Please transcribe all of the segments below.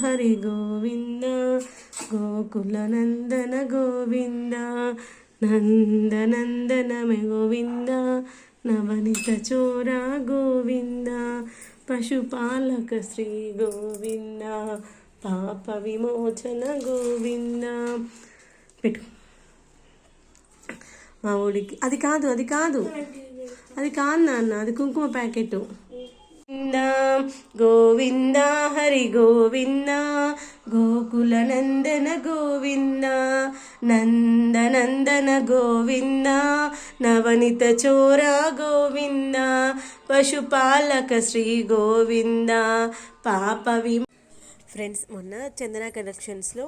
హరి గోవింద గోకుల నందన గోవింద నందనందనమే గోవింద నవనిత చోర గోవింద పశుపాలక శ్రీ గోవింద పాప విమోచన గోవింద. పెట్టు మా ఊడికి. అది కాదు నాన్న, అది కుంకుమ ప్యాకెట్. గోవింద హరి గోవింద గోకుల నందన గోవింద నందనందన గోవింద నవనిత చోర గోవింద పశుపాలక శ్రీ గోవింద పాప ఫ్రెండ్స్, మొన్న చందన కలెక్షన్స్లో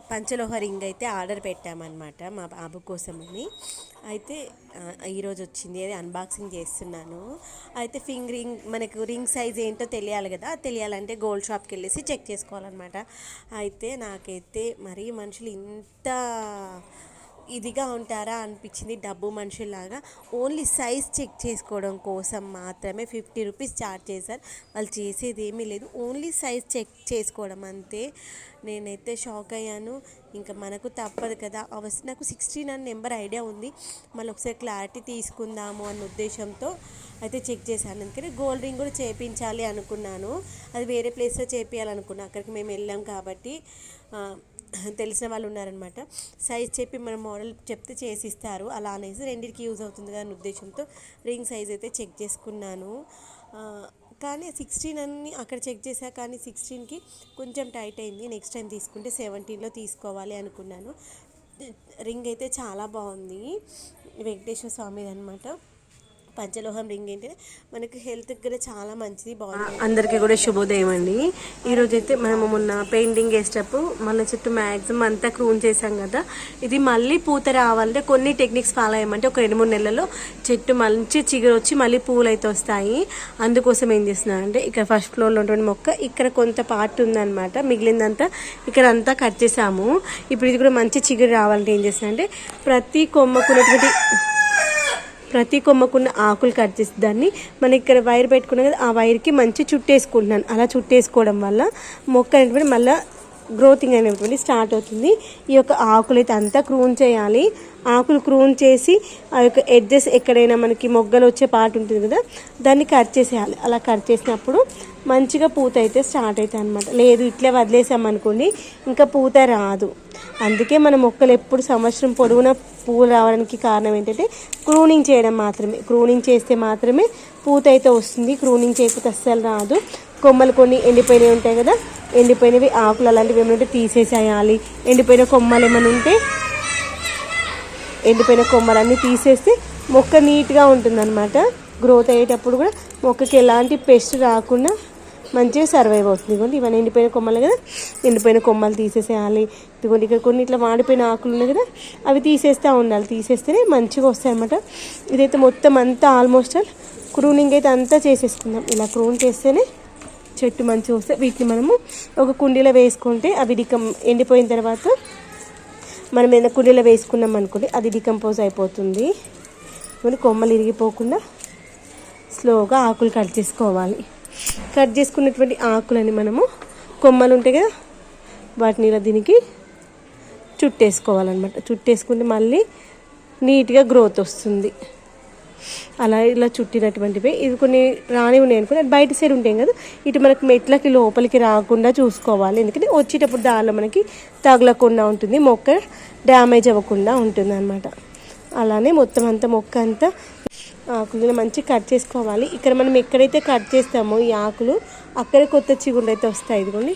పంచలోహ రింగ్ అయితే ఆర్డర్ పెట్టామన్నమాట మా బాబు కోసమని. అయితే ఈరోజు వచ్చింది, అది అన్బాక్సింగ్ చేస్తున్నాను. అయితే ఫింగరింగ్ మనకు రింగ్ సైజ్ ఏంటో తెలియాలి కదా, తెలియాలంటే గోల్డ్ షాప్కి వెళ్ళేసి చెక్ చేసుకోవాలన్నమాట. అయితే నాకైతే మరీ మనుషులు ఇంత ఇదిగా ఉంటారా అనిపించింది. డబ్బు మనుషుల్లాగా ఓన్లీ సైజ్ చెక్ చేసుకోవడం కోసం మాత్రమే 50 రూపీస్ ఛార్జ్ చేశారు. వాళ్ళు చేసేది ఏమీ లేదు, ఓన్లీ సైజ్ చెక్ చేసుకోవడం అంతే. నేనైతే షాక్ అయ్యాను. ఇంకా మనకు తప్పదు కదా, నాకు 16 అన్న నెంబర్ ఐడియా ఉంది, మళ్ళీ ఒకసారి క్లారిటీ తీసుకుందాము అన్న ఉద్దేశంతో అయితే చెక్ చేశాను. ఎందుకంటే గోల్డ్ రింగ్ కూడా చేయించాలి అనుకున్నాను, అది వేరే ప్లేస్లో చేయించాలనుకున్నాను. అక్కడికి మేము వెళ్ళాం కాబట్టి తెలిసిన వాళ్ళు ఉన్నారనమాట. సైజ్ చెప్పి మన మోడల్ చెప్తే చేసిస్తారు. అలా అనేసి రెండింటికి యూజ్ అవుతుంది కదా అనే ఉద్దేశంతో రింగ్ సైజ్ అయితే చెక్ చేసుకున్నాను. కానీ 16 అన్ని అక్కడ చెక్ చేశా, కానీ 16కి కొంచెం టైట్ అయింది. నెక్స్ట్ టైం తీసుకుంటే 17లో తీసుకోవాలి అనుకున్నాను. రింగ్ అయితే చాలా బాగుంది, వెంకటేశ్వర స్వామిది అనమాట. పంచలోహం రింగ్ ఏంటంటే మనకి హెల్త్కి కూడా చాలా మంచిది. అందరికీ కూడా శుభోదయం అండి. ఈరోజు అయితే మనము మొన్న పెయింటింగ్ వేసేటప్పుడు మళ్ళీ చుట్టూ మ్యాక్సిమం అంతా క్రూన్ చేసాం కదా, ఇది మళ్ళీ పూత రావాలంటే కొన్ని టెక్నిక్స్ ఫాలో అయ్యమంటే ఒక 2-3 నెలల్లో చెట్టు మంచి చిగురు వచ్చి మళ్ళీ పూలు అయితే వస్తాయి. అందుకోసం ఏం చేస్తున్నాను అంటే, ఇక్కడ ఫస్ట్ ఫ్లోర్లో ఉన్నటువంటి మొక్క ఇక్కడ కొంత పార్ట్ ఉందన్నమాట, మిగిలిందంతా ఇక్కడ అంతా కట్ చేసాము. ఇప్పుడు ఇది కూడా మంచి చిగురు రావాలంటే ఏం చేస్తున్నా అంటే, ప్రతి కొమ్మకున్న ఆకులు కట్ చేసి దాన్ని మనం ఇక్కడ వైర్ పెట్టుకున్నాం కదా, ఆ వైర్కి మంచి చుట్టేసుకుంటున్నాను. అలా చుట్టేసుకోవడం వల్ల మొక్క అనేటువంటి మళ్ళీ గ్రోతింగ్ అనేటువంటి స్టార్ట్ అవుతుంది. ఈ యొక్క ఆకులు అయితే అంతా క్రూన్ చేయాలి. ఆకులు క్రూన్ చేసి ఆ యొక్క ఎడ్జెస్ ఎక్కడైనా మనకి మొగ్గలు వచ్చే పార్ట్ ఉంటుంది కదా, దాన్ని కట్ చేసేయాలి. అలా కట్ చేసినప్పుడు మంచిగా పూత అయితే స్టార్ట్ అవుతాయి అనమాట. లేదు ఇట్లే వదిలేసామనుకోండి ఇంకా పూత రాదు. అందుకే మన మొక్కలు ఎప్పుడు సంవత్సరం పొడవునా పువ్వు రావడానికి కారణం ఏంటంటే క్రూనింగ్ చేయడం మాత్రమే. క్రూనింగ్ చేస్తే మాత్రమే పూత అయితే వస్తుంది, క్రూనింగ్ చేయకపోతే అస్సలు రాదు. కొమ్మలు కొన్ని ఎండిపోయినవి ఉంటాయి కదా, ఎండిపోయినవి ఆకులు అలాంటివి ఏమైనా ఉంటే తీసేసేయాలి. ఎండిపోయిన కొమ్మలు ఏమైనా ఉంటే ఎండిపోయిన కొమ్మలన్నీ తీసేస్తే మొక్క నీట్గా ఉంటుందన్నమాట. గ్రోత్ అయ్యేటప్పుడు కూడా మొక్కకి ఎలాంటి పెస్ట్ రాకుండా మంచిగా సర్వైవ్ అవుతుంది. ఇదిగోండి ఇవన్నీ ఎండిపోయిన కొమ్మలు కదా, ఎండిపోయిన కొమ్మలు తీసేసేయాలి. ఇదిగోండి ఇక్కడ కొన్ని ఇట్లా వాడిపోయిన ఆకులు ఉన్నాయి కదా, అవి తీసేస్తూ ఉండాలి. తీసేస్తేనే మంచిగా వస్తాయి అన్నమాట. ఇదైతే మొత్తం అంతా ఆల్మోస్ట్ క్రూనింగ్ అయితే అంతా చేసేసుకుందాం. ఇలా క్రూన్ చేస్తేనే చెట్టు మంచిగా వస్తాయి. వీటిని మనము ఒక కుండీలో వేసుకుంటే అవి ఎండిపోయిన తర్వాత మనం ఏదైనా కుండీలో వేసుకున్నాం అనుకోండి, అది డికంపోజ్ అయిపోతుంది. కొమ్మలు ఇరిగిపోకుండా స్లోగా ఆకులు కట్ చేసుకోవాలి. కట్ చేసుకున్నటువంటి ఆకులని మనము కొమ్మలు ఉంటాయి కదా, వాటిని ఇలా దీనికి చుట్టేసుకోవాలన్నమాట. చుట్టేసుకుంటే మళ్ళీ నీట్గా గ్రోత్ వస్తుంది. అలా ఇలా చుట్టినటువంటివి ఇది కొన్ని రాని ఉన్నాయి అనుకోండి, అది బయట సైడ్ ఉంటాయి కదా, ఇటు మనకి మెట్లకి లోపలికి రాకుండా చూసుకోవాలి. ఎందుకంటే వచ్చేటప్పుడు దానిలో మనకి తగలకుండా ఉంటుంది, మొక్క డ్యామేజ్ అవ్వకుండా ఉంటుంది అన్నమాట. అలానే మొత్తం అంతా మొక్క అంతా ఆకులు మంచి కట్ చేసుకోవాలి. ఇక్కడ మనం ఎక్కడైతే కట్ చేస్తామో ఈ ఆకులు అక్కడే కొత్త చిగుళ్ళు అయితే వస్తాయి. ఇదిగోండి